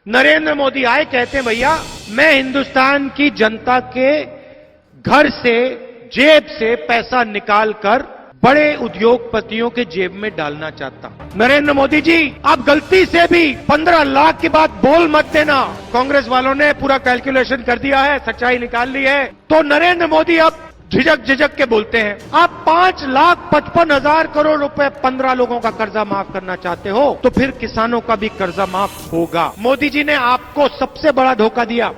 नरेंद्र मोदी आए, कहते हैं भैया मैं हिंदुस्तान की जनता के घर से, जेब से पैसा निकाल कर बड़े उद्योगपतियों के जेब में डालना चाहता हूं। नरेंद्र मोदी जी, आप गलती से भी 15 लाख की बात बोल मत देना। कांग्रेस वालों ने पूरा कैलकुलेशन कर दिया है, सच्चाई निकाल ली है। तो नरेंद्र मोदी अब झिझक के बोलते हैं। आप 5,55,000 करोड़ रुपए 15 लोगों का कर्जा माफ करना चाहते हो, तो फिर किसानों का भी कर्जा माफ होगा। मोदी जी ने आपको सबसे बड़ा धोखा दिया।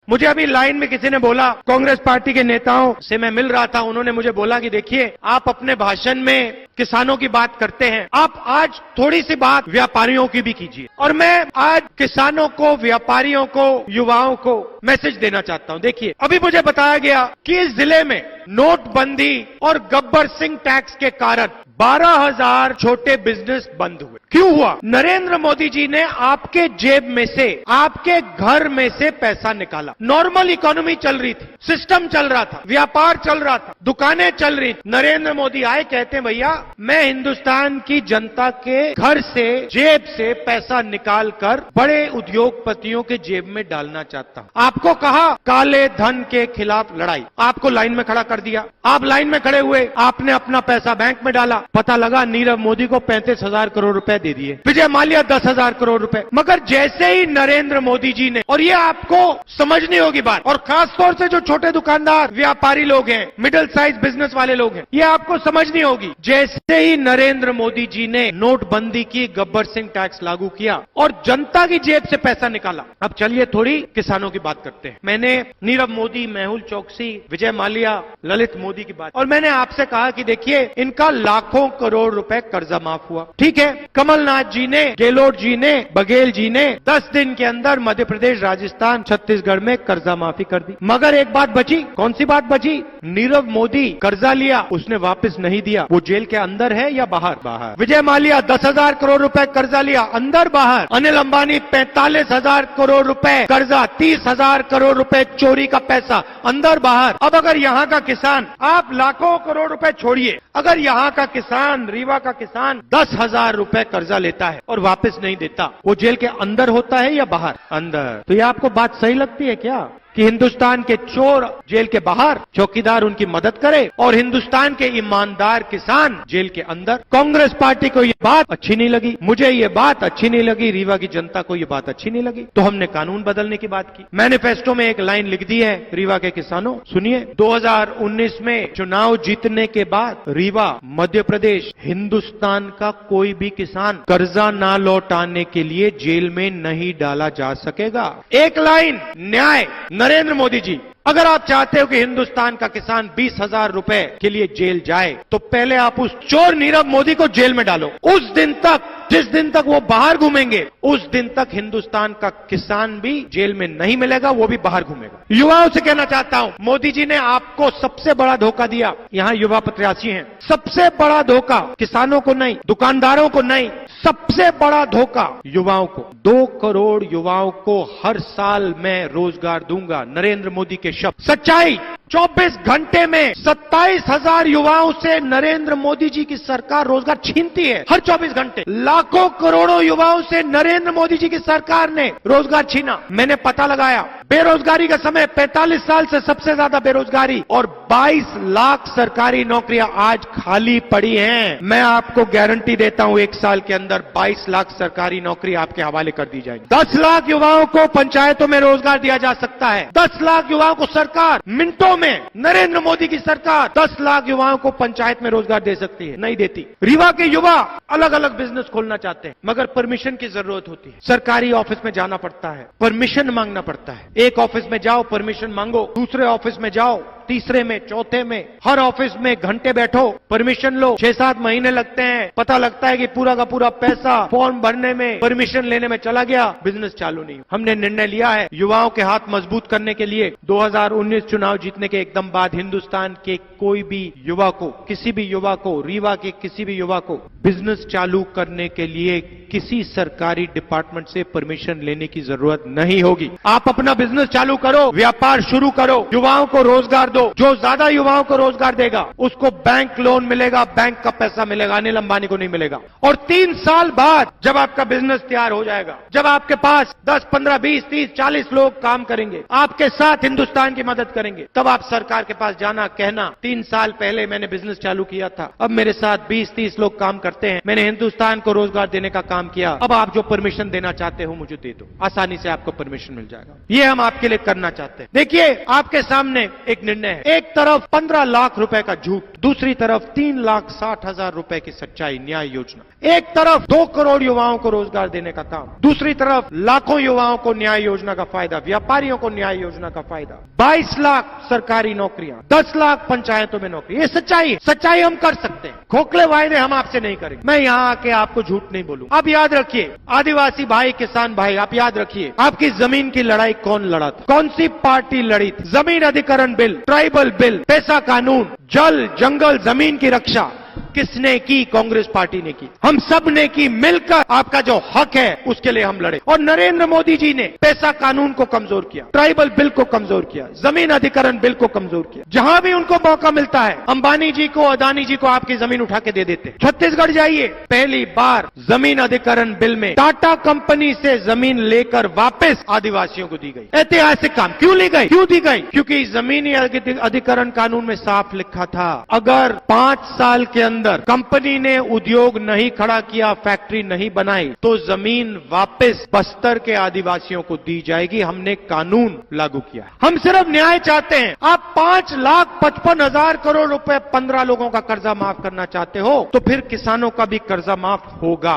मुझे अभी लाइन में किसी ने बोला, कांग्रेस पार्टी के नेताओं से मैं मिल रहा था, उन्होंने मुझे बोला कि देखिए आप अपने भाषण में किसानों की बात करते हैं, आप आज थोड़ी सी बात व्यापारियों की भी कीजिए। और मैं आज किसानों को, व्यापारियों को, युवाओं को मैसेज देना चाहता हूं। देखिए, अभी मुझे बताया गया कि इस जिले में नोटबंदी और गब्बर सिंह टैक्स के कारण 12,000 छोटे बिजनेस बंद हुए। क्यों हुआ? नरेंद्र मोदी जी ने आपके जेब में से, आपके घर में से पैसा निकाला। नॉर्मल इकोनॉमी चल रही थी, सिस्टम चल रहा था, व्यापार चल रहा था, दुकानें चल रही थी। नरेंद्र मोदी आए, कहते हैं भैया मैं हिंदुस्तान की जनता के घर से, जेब से पैसा निकाल कर बड़े उद्योगपतियों के जेब में डालना चाहता हूं। आपको कहा काले धन के खिलाफ लड़ाई, आपको लाइन में खड़ा कर दिया। आप लाइन में खड़े हुए, आपने अपना पैसा बैंक में डाला, पता लगा नीरव मोदी को 35,000 करोड़ रुपए दे दिए, विजय माल्या 10,000 करोड़ रुपए। मगर जैसे ही नरेंद्र मोदी जी ने, और ये आपको समझनी होगी बात, और खासतौर से जो छोटे दुकानदार, व्यापारी लोग हैं, मिडिल साइज बिजनेस वाले लोग हैं, ये आपको समझनी होगी। जैसे ही नरेंद्र मोदी जी ने नोटबंदी की, गब्बर सिंह टैक्स लागू किया और जनता की जेब से पैसा निकाला। अब चलिए थोड़ी किसानों की बात करते हैं। मैंने नीरव मोदी, मेहुल चौकसी, विजय माल्या, ललित मोदी की बात, और मैंने आपसे कहा कि देखिए इनका लाखों करोड़ रुपए कर्जा माफ हुआ। ठीक है, कमलनाथ जी ने, गेहलोत जी ने, बघेल जी ने 10 दिन के अंदर मध्य प्रदेश, राजस्थान, छत्तीसगढ़ में कर्जा माफी कर दी। मगर एक बात बची। कौन सी बात बची? नीरव मोदी कर्जा लिया, उसने वापस नहीं दिया। वो जेल के अंदर है या बाहर? बाहर। विजय माल्या 10,000 करोड़ रुपए कर्जा लिया, अंदर बाहर। अनिल अंबानी 45,000 करोड़ रुपए कर्जा, 30,000 करोड़ रुपए चोरी का पैसा, अंदर बाहर। अब अगर यहां का किसान, आप लाखों करोड़ रुपए छोड़िए, अगर यहां का किसान, रीवा का किसान 10,000 रुपए कर्जा लेता है और वापस नहीं देता, वो जेल के अंदर होता है या बाहर? अंदर। तो ये आपको बात सही लगती है क्या कि हिंदुस्तान के चोर जेल के बाहर, चौकीदार उनकी मदद करे, और हिंदुस्तान के ईमानदार किसान जेल के अंदर? कांग्रेस पार्टी को ये बात अच्छी नहीं लगी, मुझे ये बात अच्छी नहीं लगी, रीवा की जनता को ये बात अच्छी नहीं लगी, तो हमने कानून बदलने की बात की। मैनिफेस्टो में एक लाइन लिख दी है रीवा के किसानों, सुनिए। 2019 में चुनाव जीतने के बाद रीवा, मध्य प्रदेश, हिंदुस्तान का कोई भी किसान कर्जा ना लौटाने के लिए जेल में नहीं डाला जा सकेगा। एक लाइन, न्याय। नरेंद्र मोदी जी, अगर आप चाहते हो कि हिंदुस्तान का किसान 20,000 रुपए के लिए जेल जाए, तो पहले आप उस चोर नीरव मोदी को जेल में डालो। उस दिन तक, जिस दिन तक वो बाहर घूमेंगे, उस दिन तक हिंदुस्तान का किसान भी जेल में नहीं मिलेगा, वो भी बाहर घूमेगा। युवाओं से कहना चाहता हूं, मोदी जी ने आपको सबसे बड़ा धोखा दिया। यहां युवा प्रत्याशी हैं। सबसे बड़ा धोखा किसानों को नहीं, दुकानदारों को नहीं, सबसे बड़ा धोखा युवाओं को। 2 करोड़ युवाओं को हर साल मैं रोजगार दूंगा, नरेंद्र मोदी के शब्द। सच्चाई, 24 घंटे में 27,000 युवाओं से नरेंद्र मोदी जी की सरकार रोजगार छीनती है। हर 24 घंटे लाखों करोड़ों युवाओं से नरेंद्र मोदी जी की सरकार ने रोजगार छीना। मैंने पता लगाया, बेरोजगारी का समय 45 साल से सबसे ज्यादा बेरोजगारी, और 22 लाख सरकारी नौकरियां आज खाली पड़ी हैं। मैं आपको गारंटी देता हूं, 1 साल के अंदर 22 लाख सरकारी नौकरी आपके हवाले कर दी जाएगी। 10 लाख युवाओं को पंचायतों में रोजगार दिया जा सकता है। 10 लाख युवाओं को सरकार मिनटों में, नरेंद्र मोदी की सरकार 10 लाख युवाओं को पंचायत में रोजगार दे सकती है, नहीं देती। रीवा के युवा अलग अलग बिजनेस खोलना चाहते हैं, मगर परमिशन की जरूरत होती है। सरकारी ऑफिस में जाना पड़ता है, परमिशन मांगना पड़ता है। एक ऑफिस में जाओ, परमिशन मांगो, दूसरे ऑफिस में जाओ, तीसरे में, चौथे में, हर ऑफिस में घंटे बैठो, परमिशन लो, 6-7 महीने लगते हैं। पता लगता है कि पूरा का पूरा पैसा फॉर्म भरने में, परमिशन लेने में चला गया, बिजनेस चालू नहीं। हमने निर्णय लिया है युवाओं के हाथ मजबूत करने के लिए, 2019 चुनाव जीतने के एकदम बाद हिंदुस्तान के कोई भी युवा को, किसी भी युवा को, रीवा के किसी भी युवा को बिजनेस चालू करने के लिए किसी सरकारी डिपार्टमेंट से परमिशन लेने की जरूरत नहीं होगी। आप अपना बिजनेस चालू करो, व्यापार शुरू करो, युवाओं को रोजगार दो, दो, जो ज्यादा युवाओं को रोजगार देगा उसको बैंक लोन मिलेगा, बैंक का पैसा मिलेगा, अनिल अंबानी को नहीं मिलेगा। और 3 साल बाद जब आपका बिजनेस तैयार हो जाएगा, जब आपके पास 10, 15, 20, 30, 40 लोग काम करेंगे, आपके साथ हिंदुस्तान की मदद करेंगे, तब आप सरकार के पास जाना, कहना 3 साल पहले मैंने बिजनेस चालू किया था, अब मेरे साथ 20, 30 लोग काम करते हैं, मैंने हिंदुस्तान को रोजगार देने का काम किया, अब आप जो परमिशन देना चाहते हो मुझे दे दो। आसानी से आपको परमिशन मिल जाएगा। ये हम आपके लिए करना चाहते हैं। देखिए, आपके सामने एक निर्णय है। एक तरफ 15 लाख रुपए का झूठ, दूसरी तरफ 3,60,000 रुपए की सच्चाई, न्याय योजना। एक तरफ 2 करोड़ युवाओं को रोजगार देने का काम, दूसरी तरफ लाखों युवाओं को न्याय योजना का फायदा, व्यापारियों को न्याय योजना का फायदा, 22 लाख सरकारी नौकरियां, 10 लाख पंचायतों में नौकरी। ये सच्चाई है। सच्चाई हम कर सकते हैं, खोखले वायदे हम आपसे नहीं करेंगे। मैं यहां आके आपको झूठ नहीं बोलूं। आप याद रखिए, आदिवासी भाई, किसान भाई, आप याद रखिए, आपकी जमीन की लड़ाई कौन लड़ा था, कौन सी पार्टी लड़ी थी? जमीन अधिकरण बिल, ट्राइबल बिल, पैसा कानून, जल जंगल जमीन की रक्षा किसने की? कांग्रेस पार्टी ने की। हम सब ने की, मिलकर आपका जो हक है उसके लिए हम लड़े। और नरेंद्र मोदी जी ने पैसा कानून को कमजोर किया, ट्राइबल बिल को कमजोर किया, जमीन अधिकरण बिल को कमजोर किया। जहां भी उनको मौका मिलता है, अंबानी जी को, अदानी जी को आपकी जमीन उठा के दे देते। छत्तीसगढ़ जाइए, पहली बार जमीन अधिकरण बिल में टाटा कंपनी से जमीन लेकर वापस आदिवासियों को दी गई। ऐतिहासिक काम। क्यों ली गई? क्यों दी गई? क्योंकि जमीनी अधिकरण कानून में साफ लिखा था, अगर 5 साल के अंदर कंपनी ने उद्योग नहीं खड़ा किया, फैक्ट्री नहीं बनाई, तो जमीन वापस बस्तर के आदिवासियों को दी जाएगी। हमने कानून लागू किया। हम सिर्फ न्याय चाहते हैं। आप 5,55,000 करोड़ रुपए 15 लोगों का कर्जा माफ करना चाहते हो, तो फिर किसानों का भी कर्जा माफ होगा।